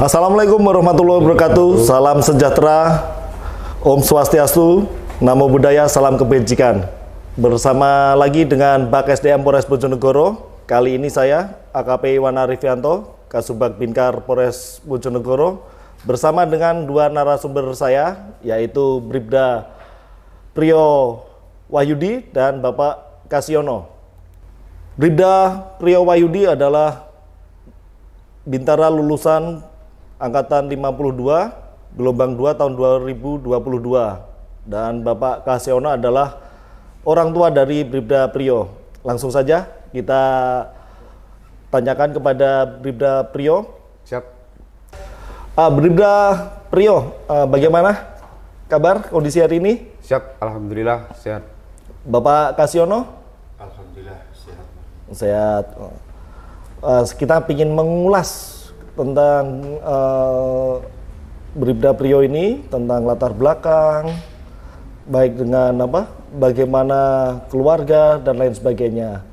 Assalamualaikum warahmatullahi wabarakatuh. Salam sejahtera, Om Swastiastu, Namo Buddhaya, salam kebajikan. Bersama lagi dengan Bak SDM Polres Bojonegoro. Kali ini saya, AKP Iwan Arifianto, Kasubag Binkar Polres Bojonegoro, bersama dengan dua narasumber saya, yaitu Bribda Priyo Wahyudi dan Bapak Kasiono. Bribda Priyo Wahyudi adalah bintara lulusan Angkatan 52, gelombang 2 tahun 2022. Dan Bapak Kasiono adalah orang tua dari Bribda Priyo. Langsung saja kita tanyakan kepada Bribda Priyo. Siap. Bribda Priyo, bagaimana kabar kondisi hari ini? Siap, alhamdulillah sehat. Bapak Kasiono? Alhamdulillah sehat. Sehat. Kita ingin mengulas tentang Bribda Priyo ini, tentang latar belakang, baik dengan bagaimana keluarga dan lain sebagainya.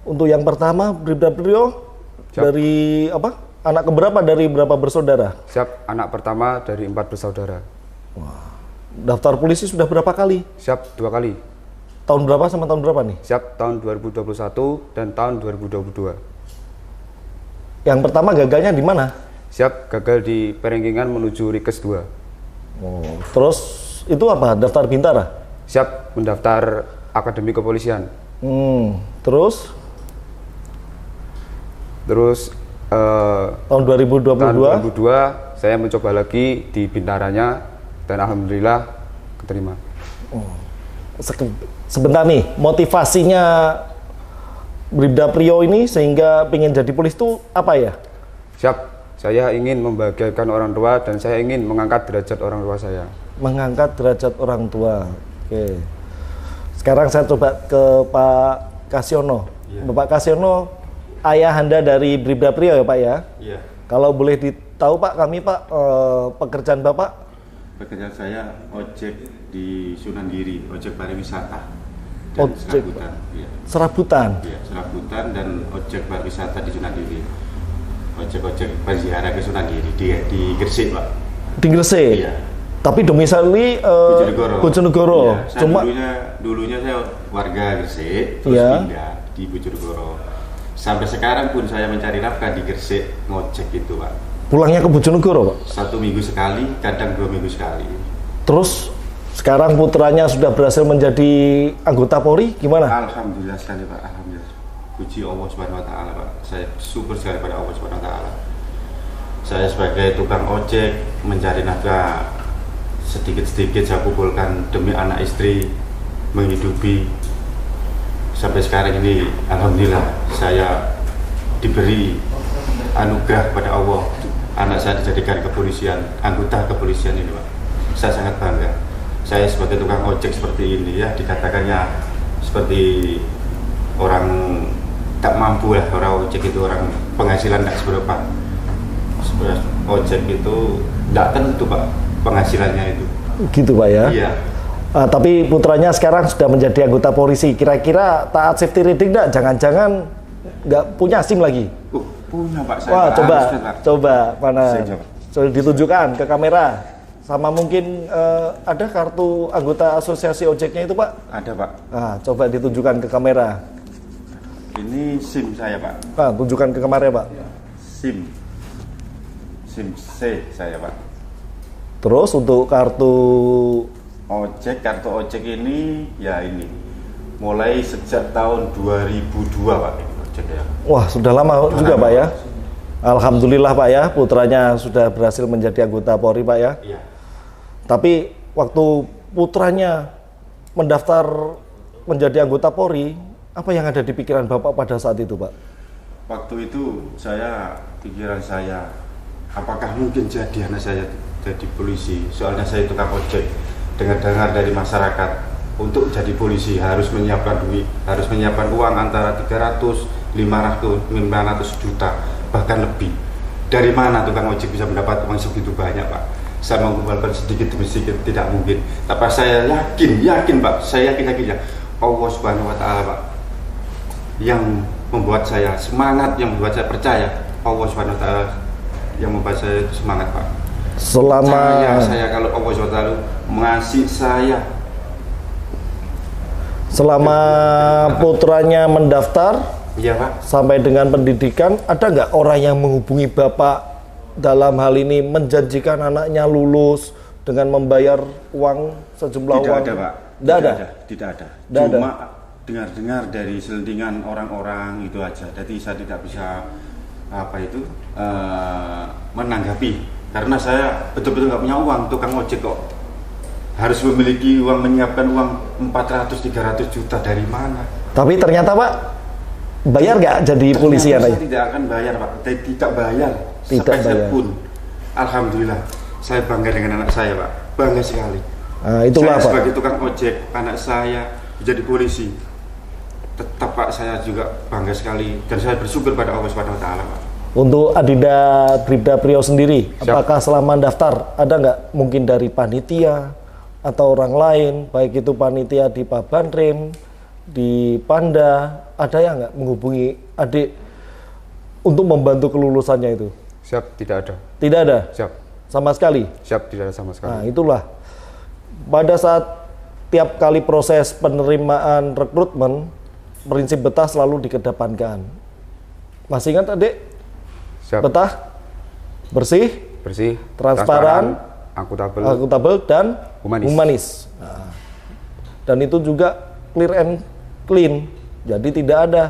Untuk yang pertama, Bribda Priyo, Siap. dari anak keberapa dari berapa bersaudara? Siap, anak pertama dari 4 bersaudara. Daftar polisi sudah berapa kali? Siap, 2 kali. Tahun berapa sama tahun berapa nih? Siap, tahun 2021 dan tahun 2022. Yang pertama gagalnya di mana? Siap, gagal di Perenggingan menuju Rikes 2. Terus itu apa? Daftar bintara? Siap, mendaftar Akademi Kepolisian. Terus tahun 2022? Tahun 2022 saya mencoba lagi di bintaranya dan alhamdulillah keterima. Sebentar nih, motivasinya Bribda Priyo ini sehingga pengen jadi polisi itu apa ya? Siap, saya ingin membahagiakan orang tua dan saya ingin mengangkat derajat orang tua saya. Mengangkat derajat orang tua. Oke. Sekarang saya coba ke Pak Kasiono. Ya. Bapak Kasiono, ayahanda dari Bribda Priyo ya Pak ya? Iya. Kalau boleh ditahu Pak, pekerjaan Bapak? Pekerjaan saya ojek di Sunan Giri, ojek pariwisata. Dan Ojek serabutan. Iya. Serabutan. Iya, serabutan dan ojek pariwisata di Sunan Giri. Ojek berziarah ke Sunan Giri di Gresik, Pak. Di Gresik. Iya. Tapi domisili Bojonegoro. Iya. Saya Cuma dulunya saya warga Gresik, terus Iya. pindah di Bojonegoro. Sampai sekarang pun saya mencari nafkah di Gresik ngojek itu, Pak. pulangnya ke Bojonegoro, Pak. 1 minggu sekali, kadang 2 minggu sekali. Terus sekarang putranya sudah berhasil menjadi anggota Polri, gimana? Alhamdulillah sekali, Pak. Alhamdulillah. Puji Allah Subhanahu wa taala, Pak. Saya syukur sekali pada Allah Subhanahu wa taala. Saya sebagai tukang ojek mencari nafkah sedikit-sedikit saya kumpulkan demi anak istri menghidupi. Sampai sekarang ini alhamdulillah saya diberi anugerah pada Allah. Anak saya dijadikan kepolisian, anggota kepolisian ini, Pak. Saya sangat bangga. Saya sebagai tukang ojek seperti ini ya, dikatakannya seperti orang tak mampu lah. Orang ojek itu orang penghasilan tak seberapa. Ojek itu tidak tentu, Pak, penghasilannya itu. Gitu Pak ya? Iya. Tapi putranya sekarang sudah menjadi anggota polisi. Kira-kira taat safety riding enggak? Jangan-jangan nggak punya SIM lagi? Punya, Pak. Saya Wah, Pak, coba mana? Saya coba. Coba ditunjukkan ke kamera. Sama mungkin ada kartu anggota asosiasi ojeknya itu Pak? Ada, Pak. Nah, coba ditunjukkan ke kamera. Ini SIM saya, Pak. Tunjukkan ke kamera Pak. SIM C saya, Pak. Terus untuk kartu Kartu ojek ini ya ini mulai sejak tahun 2002, Pak, ini ojek ya. wah sudah lama juga Pak ya. Alhamdulillah Pak ya, putranya sudah berhasil menjadi anggota Polri Pak ya. Iya. Tapi waktu putranya mendaftar menjadi anggota Polri, apa yang ada di pikiran Bapak pada saat itu Pak? Waktu itu pikiran saya, apakah mungkin jadi anak saya jadi polisi? Soalnya saya tukang ojek. Dengar-dengar dari masyarakat untuk jadi polisi harus menyiapkan duit, harus menyiapkan uang antara 300, 500 juta, bahkan lebih. Dari mana tukang ojek bisa mendapat uang segitu banyak, Pak? Saya mengumpulkan sedikit demi sedikit tidak mungkin. Tapi saya yakin Pak, saya yakin ya Allah Subhanahu wa taala, Pak, yang membuat saya semangat, yang membuat saya percaya Allah Subhanahu wa taala yang membuat saya semangat, Pak. Selama Saya kalau Allah SWT mengasih saya. selama putranya mendaftar Iya, Pak. sampai dengan pendidikan, ada nggak orang yang menghubungi Bapak dalam hal ini menjanjikan anaknya lulus dengan membayar uang sejumlah Tidak uang? ada, Pak. Tidak ada? Tidak ada. Tidak ada. Cuma dengar-dengar dari selentingan orang-orang itu aja. Jadi saya tidak bisa menanggapi karena saya betul-betul nggak punya uang, tukang ojek kok harus memiliki uang, menyiapkan uang 400-300 juta dari mana? Tapi ternyata Pak, bayar nggak jadi polisi Ternyata anaknya? saya tidak akan bayar, Pak. Tidak bayar. Tidak sepeser bayar. pun. Alhamdulillah, saya bangga dengan anak saya, Pak. Bangga sekali. Nah, itulah Saya Pak. sebagai tukang ojek, anak saya menjadi polisi. Tetap Pak, saya juga bangga sekali dan saya bersyukur pada Allah Subhanahu wa taala, Pak. Untuk Adinda Bribda Priyo sendiri, Siap. apakah selama daftar ada nggak mungkin dari panitia atau orang lain, baik itu panitia di Pabanrem, di Panda, ada yang nggak menghubungi adik untuk membantu kelulusannya itu? Siap, tidak ada. Tidak ada Siap, sama sekali. siap, tidak ada sama sekali. Nah, itulah pada saat tiap kali proses penerimaan rekrutmen, prinsip betah selalu dikedepankan. Masih ingat adik? Siap, Betah, bersih, bersih, transparan, akuntabel, dan Humanis. humanis. Nah, dan itu juga clear and clean. Jadi tidak ada.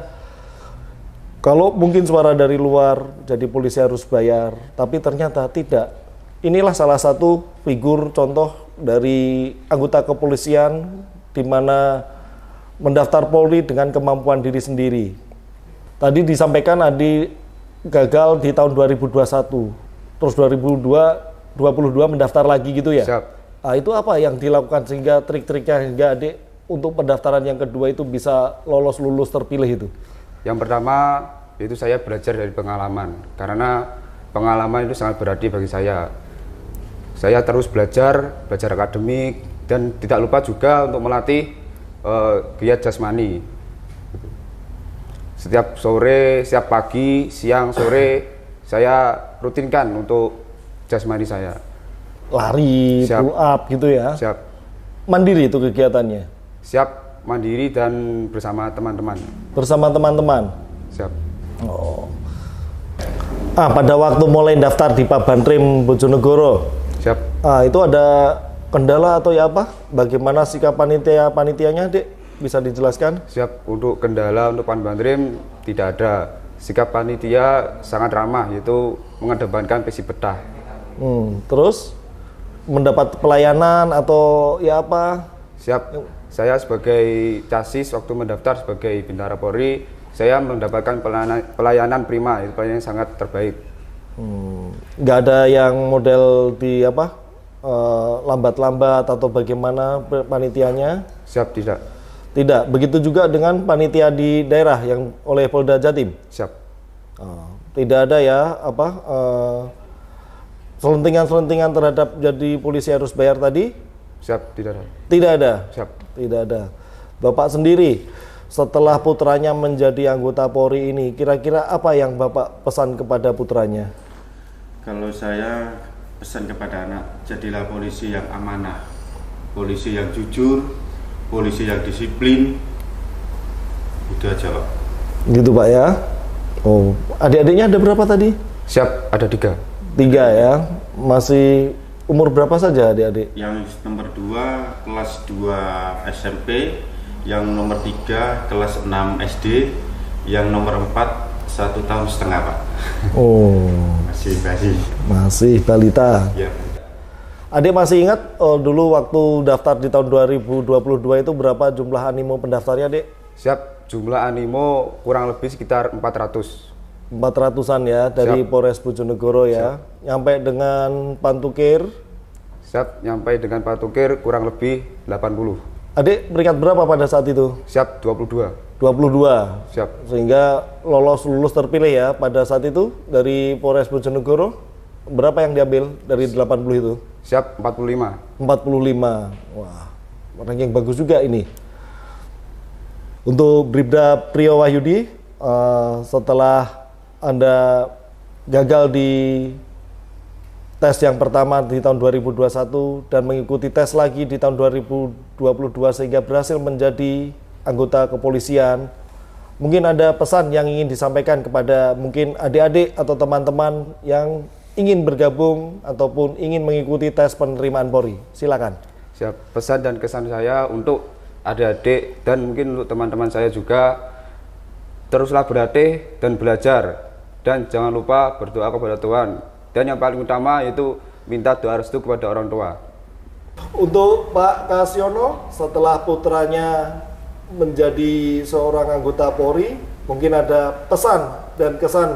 Kalau mungkin suara dari luar, jadi polisi harus bayar, tapi ternyata tidak. Inilah salah satu figur contoh dari anggota kepolisian di mana mendaftar Polri dengan kemampuan diri sendiri. Tadi disampaikan Adi gagal di tahun 2021, terus 2022 mendaftar lagi gitu ya? Siap. Nah, itu apa yang dilakukan sehingga trik-triknya hingga adik untuk pendaftaran yang kedua itu bisa lulus terpilih itu? Yang pertama itu saya belajar dari pengalaman, karena pengalaman itu sangat berarti bagi saya. Saya terus belajar akademik, dan tidak lupa juga untuk melatih giat jasmani. Setiap sore, setiap pagi, siang, sore, saya rutinkan untuk jasmani saya. Lari, Siap. pull up gitu ya? Siap, Mandiri itu kegiatannya? siap, mandiri dan bersama teman-teman. Bersama teman-teman? Siap. Oh. Pada waktu mulai daftar di Pabanrem Bojonegoro, Siap. itu ada kendala atau ya apa? Bagaimana sikap panitianya, Dek? Bisa dijelaskan? Siap. Untuk kendala untuk Pabanrem tidak ada. Sikap panitia sangat ramah, yaitu mengedepankan visi betah. Terus mendapat pelayanan atau ya apa? Siap. Saya sebagai casis waktu mendaftar sebagai Bintara Polri, saya mendapatkan pelayanan prima, itu pelayanan yang sangat terbaik. Nggak ada yang model di apa? Lambat-lambat atau bagaimana panitianya? Siap, tidak. Tidak. Begitu juga dengan panitia di daerah yang oleh Polda Jatim. Siap. Tidak ada ya apa? Selentingan-selentingan terhadap jadi polisi harus bayar tadi? Siap, tidak ada. Tidak ada. Siap. Tidak ada. Bapak sendiri setelah putranya menjadi anggota Polri ini, kira-kira apa yang Bapak pesan kepada putranya? Kalau saya pesan kepada anak, jadilah polisi yang amanah, polisi yang jujur, polisi yang disiplin. Itu aja, Pak. Gitu Pak ya. Oh, adik-adiknya ada berapa tadi? Siap, ada 3. 3 ya. Masih umur berapa saja adik-adik? Yang nomor 2 kelas 2 SMP, yang nomor 3 kelas 6 SD, yang nomor 4 1,5 tahun, Pak. Oh, masih balita. Ya. Adik masih ingat dulu waktu daftar di tahun 2022 itu berapa jumlah animo pendaftarnya, Dek? Siap. Jumlah animo kurang lebih sekitar 400. 400-an ya dari Siap. Polres Bojonegoro ya. Nyampe dengan Pantukir. Siap, nyampe dengan Pak Tukir kurang lebih 80. Adik peringkat berapa pada saat itu? Siap, 22. 22. Siap. Sehingga lulus terpilih ya pada saat itu dari Polres Bojonegoro. Berapa yang diambil dari 80 itu? Siap, 45. 45. Wah, ranking bagus juga ini. Untuk Bribda Priyo Wahyudi, setelah Anda gagal di tes yang pertama di tahun 2021 dan mengikuti tes lagi di tahun 2022 sehingga berhasil menjadi anggota kepolisian. Mungkin ada pesan yang ingin disampaikan kepada mungkin adik-adik atau teman-teman yang ingin bergabung ataupun ingin mengikuti tes penerimaan Polri. Silakan. Siap. Pesan dan kesan saya untuk adik-adik dan mungkin untuk teman-teman saya juga, teruslah berlatih dan belajar, dan jangan lupa berdoa kepada Tuhan, dan yang paling utama yaitu minta doa restu kepada orang tua. Untuk Pak Kasiono, setelah putranya menjadi seorang anggota Polri, mungkin ada pesan dan kesan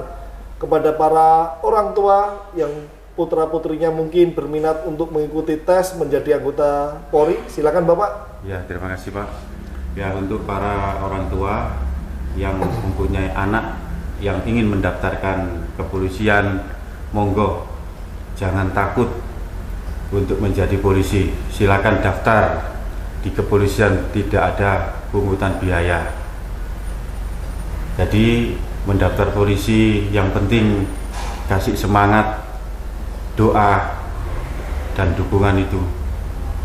kepada para orang tua yang putra-putrinya mungkin berminat untuk mengikuti tes menjadi anggota Polri. Silakan Bapak. Ya, terima kasih Pak. Ya, untuk para orang tua yang mempunyai anak yang ingin mendaftarkan kepolisian, monggo jangan takut untuk menjadi polisi. Silakan daftar di kepolisian, tidak ada pungutan biaya. Jadi mendaftar polisi yang penting kasih semangat, doa dan dukungan itu.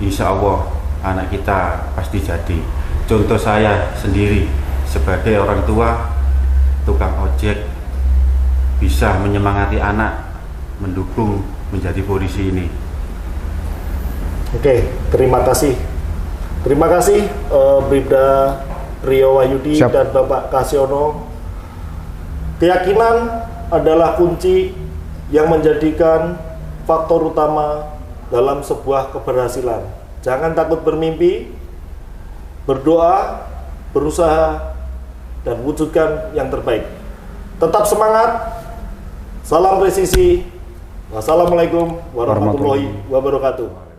Insya Allah anak kita pasti jadi. Contoh saya sendiri sebagai orang tua tukang ojek bisa menyemangati anak mendukung menjadi polisi ini. Oke, terima kasih. Terima kasih Bribda Rio Wahyudi dan Bapak Kasiono. Keyakinan adalah kunci yang menjadikan faktor utama dalam sebuah keberhasilan. Jangan takut bermimpi, berdoa, berusaha, dan wujudkan yang terbaik. Tetap semangat. Salam presisi. Wassalamualaikum warahmatullahi wabarakatuh.